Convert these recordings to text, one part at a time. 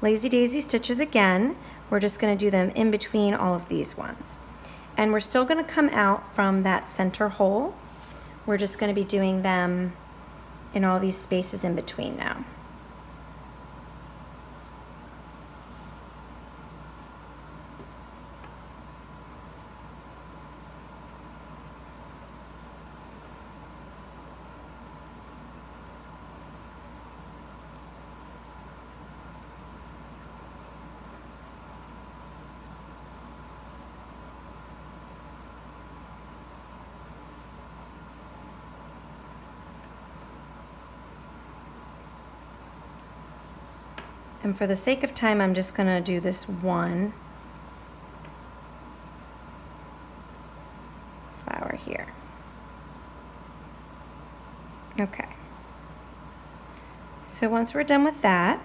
lazy daisy stitches again. We're just going to do them in between all of these ones. And we're still going to come out from that center hole. We're just going to be doing them in all these spaces in between now. And for the sake of time, I'm just going to do this one flower here. Okay. So once we're done with that,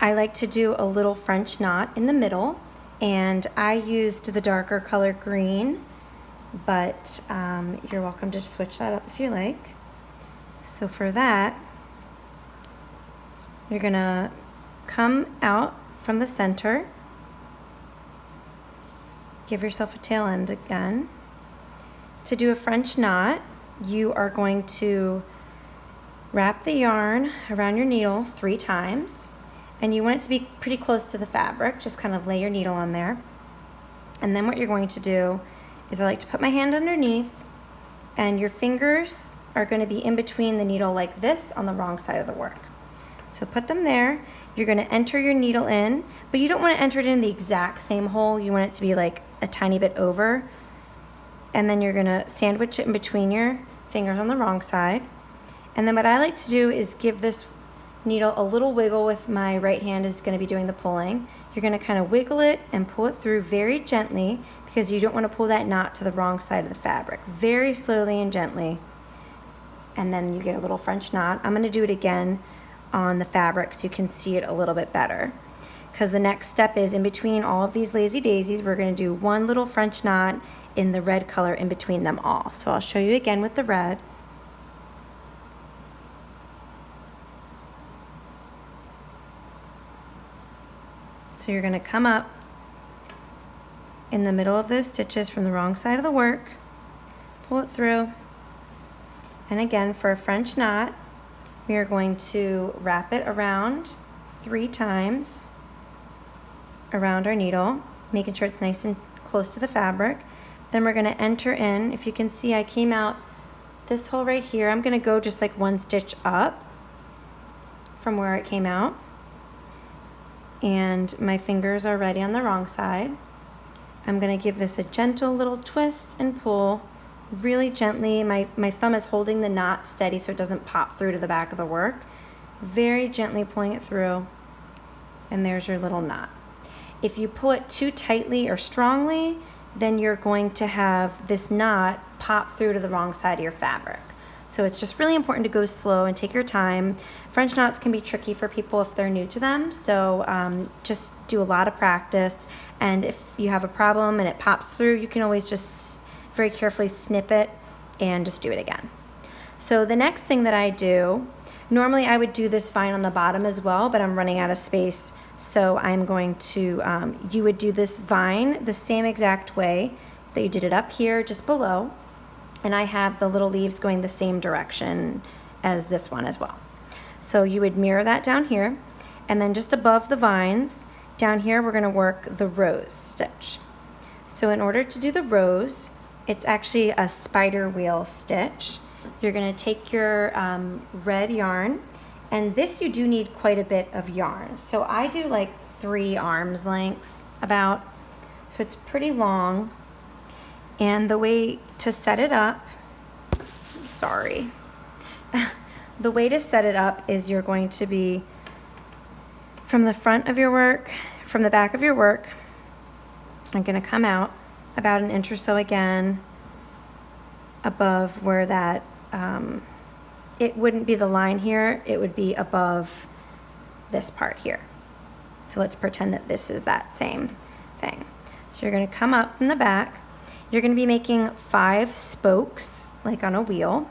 I like to do a little French knot in the middle, and I used the darker color green, but you're welcome to switch that up if you like. So for that, you're gonna come out from the center, give yourself a tail end again. To do a French knot, you are going to wrap the yarn around your needle 3 times, and you want it to be pretty close to the fabric. Just kind of lay your needle on there. And then what you're going to do is I like to put my hand underneath, and your fingers are going to be in between the needle like this on the wrong side of the work. So put them there. You're going to enter your needle in, but you don't want to enter it in the exact same hole. You want it to be like a tiny bit over. And then you're going to sandwich it in between your fingers on the wrong side. And then what I like to do is give this needle a little wiggle with my right hand is going to be doing the pulling. You're going to kind of wiggle it and pull it through very gently because you don't want to pull that knot to the wrong side of the fabric. Very slowly and gently. And then you get a little French knot. I'm going to do it again on the fabric so you can see it a little bit better, because the next step is in between all of these lazy daisies we're going to do one little French knot in the red color in between them all. So I'll show you again with the red. So you're going to come up in the middle of those stitches from the wrong side of the work, pull it through, and again for a French knot we are going to wrap it around 3 times around our needle, making sure it's nice and close to the fabric. Then we're going to enter in, if you can see I came out this hole right here. I'm going to go just like 1 stitch up from where it came out. And my fingers are ready on the wrong side. I'm going to give this a gentle little twist and pull really gently. My thumb is holding the knot steady so it doesn't pop through to the back of the work. Very gently pulling it through, and there's your little knot. If you pull it too tightly or strongly, then you're going to have this knot pop through to the wrong side of your fabric. So it's just really important to go slow and take your time. French knots can be tricky for people if they're new to them, so just do a lot of practice, and if you have a problem and it pops through, you can always just very carefully snip it and just do it again. So the next thing that I do, normally I would do this vine on the bottom as well, but I'm running out of space, so I'm going to, you would do this vine the same exact way that you did it up here, just below, and I have the little leaves going the same direction as this one as well. So you would mirror that down here, and then just above the vines, down here we're going to work the rose stitch. So in order to do the rose, it's actually a spider wheel stitch. You're going to take your red yarn, and this you do need quite a bit of yarn. So I do like 3 arms lengths about, so it's pretty long. And the way to set it up, the way to set it up is you're going to be from the front of your work, from the back of your work, I'm going to come out about 1 inch or so again above where that, it wouldn't be the line here, it would be above this part here. So let's pretend that this is that same thing. So you're going to come up from the back. You're going to be making 5 spokes, like on a wheel,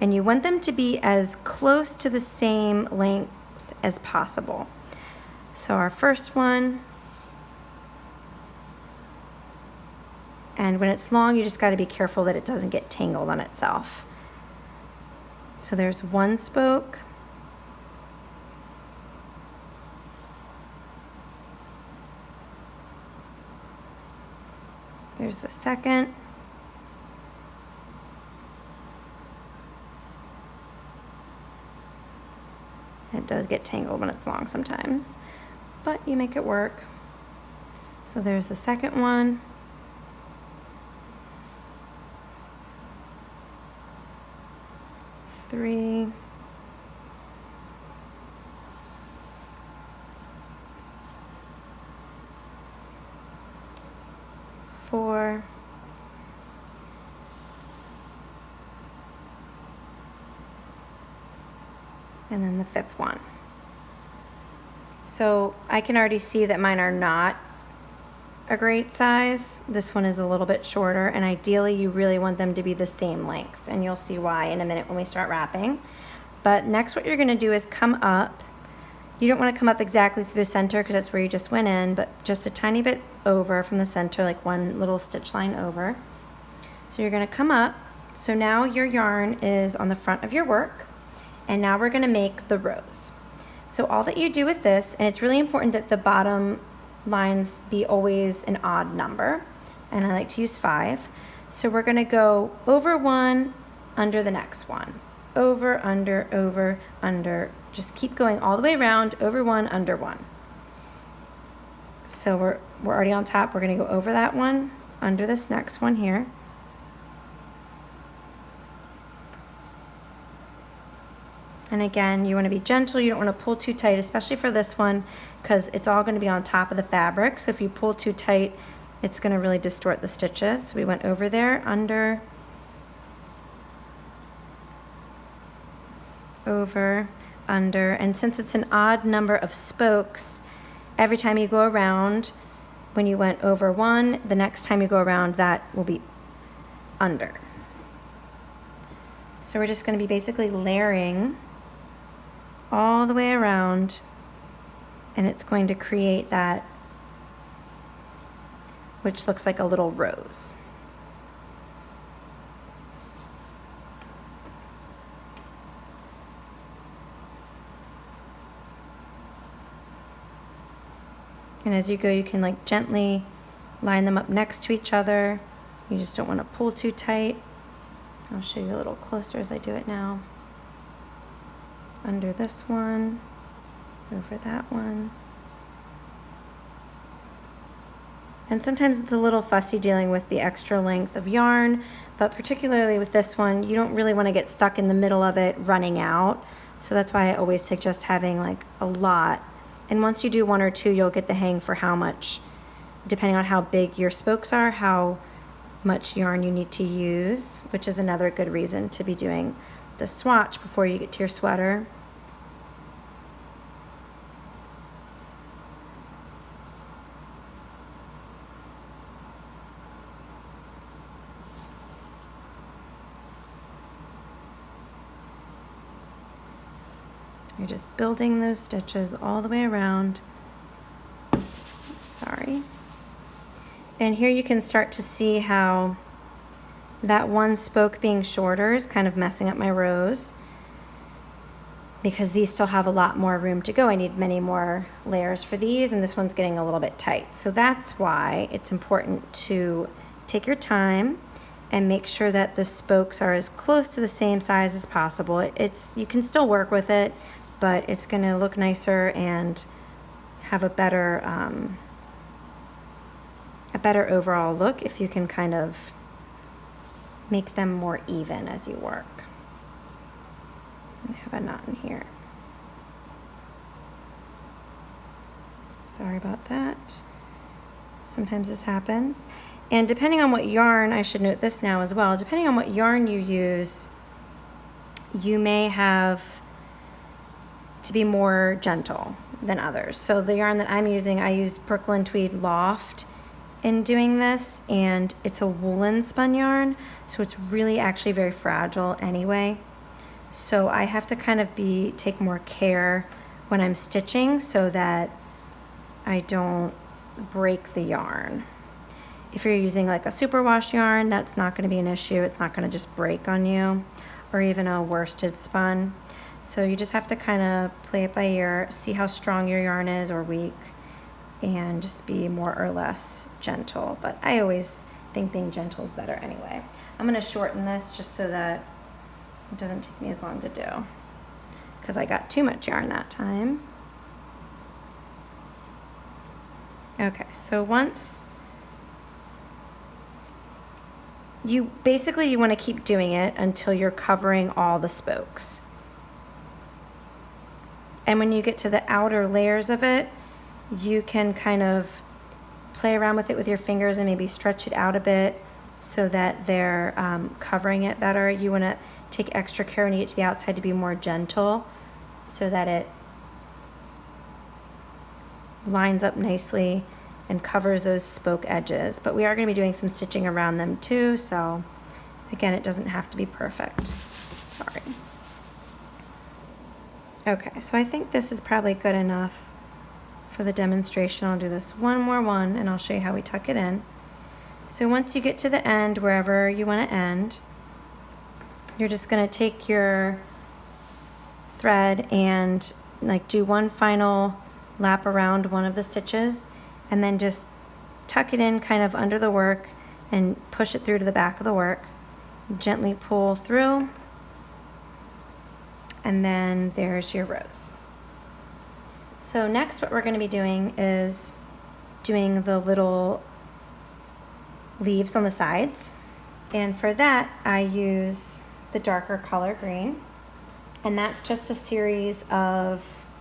and you want them to be as close to the same length as possible. So our first one, and when it's long, you just got to be careful that it doesn't get tangled on itself. So there's one spoke. There's the second. It does get tangled when it's long sometimes, but you make it work. So there's the second one. Three. Four. And then the fifth one. So I can already see that mine are not a great size. This one is a little bit shorter, and ideally you really want them to be the same length, and you'll see why in a minute when we start wrapping. But next what you're going to do is come up. You don't want to come up exactly through the center because that's where you just went in, but just a tiny bit over from the center, like one little stitch line over. So you're going to come up. So now your yarn is on the front of your work, and now we're going to make the rows. So all that you do with this, and it's really important that the bottom lines be always an odd number, and I like to use 5. So we're going to go over one, under the next one, over, under, just keep going all the way around, over one, under one. So we're already on top. We're going to go over that one, under this next one here. And again, you want to be gentle. You don't want to pull too tight, especially for this one, because it's all going to be on top of the fabric. So if you pull too tight, it's going to really distort the stitches. So we went over there, under, over, under. And since it's an odd number of spokes, every time you go around, when you went over one, the next time you go around, that will be under. So we're just going to be basically layering all the way around, and it's going to create that, which looks like a little rose. And as you go, you can like gently line them up next to each other. You just don't want to pull too tight. I'll show you a little closer as I do it now. Under this one, over that one. And sometimes it's a little fussy dealing with the extra length of yarn, but particularly with this one, you don't really want to get stuck in the middle of it running out. So that's why I always suggest having like a lot. And once you do one or two, you'll get the hang for how much, depending on how big your spokes are, how much yarn you need to use, which is another good reason to be doing the swatch before you get to your sweater. You're just building those stitches all the way around. Sorry. And here you can start to see how that one spoke being shorter is kind of messing up my rows, because these still have a lot more room to go. I need many more layers for these, and this one's getting a little bit tight. So that's why it's important to take your time and make sure that the spokes are as close to the same size as possible. You can still work with it, but it's going to look nicer and have a better overall look if you can kind of make them more even as you work. I have a knot in here. Sorry about that. Sometimes this happens. And depending on what yarn, I should note this now as well, depending on what yarn you use, you may have to be more gentle than others. So the yarn that I'm using, I use Brooklyn Tweed Loft in doing this, and it's a woolen spun yarn, so it's really actually very fragile anyway. So I have to kind of take more care when I'm stitching so that I don't break the yarn. If you're using like a superwash yarn, that's not going to be an issue. It's not going to just break on you, or even a worsted spun. So you just have to kind of play it by ear, see how strong your yarn is or weak, and just be more or less gentle. But I always think being gentle is better anyway. I'm going to shorten this just so that it doesn't take me as long to do, because I got too much yarn that time. Okay, so once you want to keep doing it until you're covering all the spokes. And when you get to the outer layers of it, you can kind of play around with it with your fingers and maybe stretch it out a bit so that they're covering it better. You want to take extra care when you get to the outside to be more gentle so that it lines up nicely and covers those spoke edges. But we are going to be doing some stitching around them too, so again, it doesn't have to be perfect. Sorry. Okay, so I think this is probably good enough for the demonstration. I'll do this one more one and I'll show you how we tuck it in. So once you get to the end, wherever you want to end, you're just going to take your thread and like do one final lap around one of the stitches and then just tuck it in kind of under the work and push it through to the back of the work. Gently pull through, and then there's your rose. So next what we're going to be doing is doing the little leaves on the sides, and for that I use the darker color green, and that's just a series of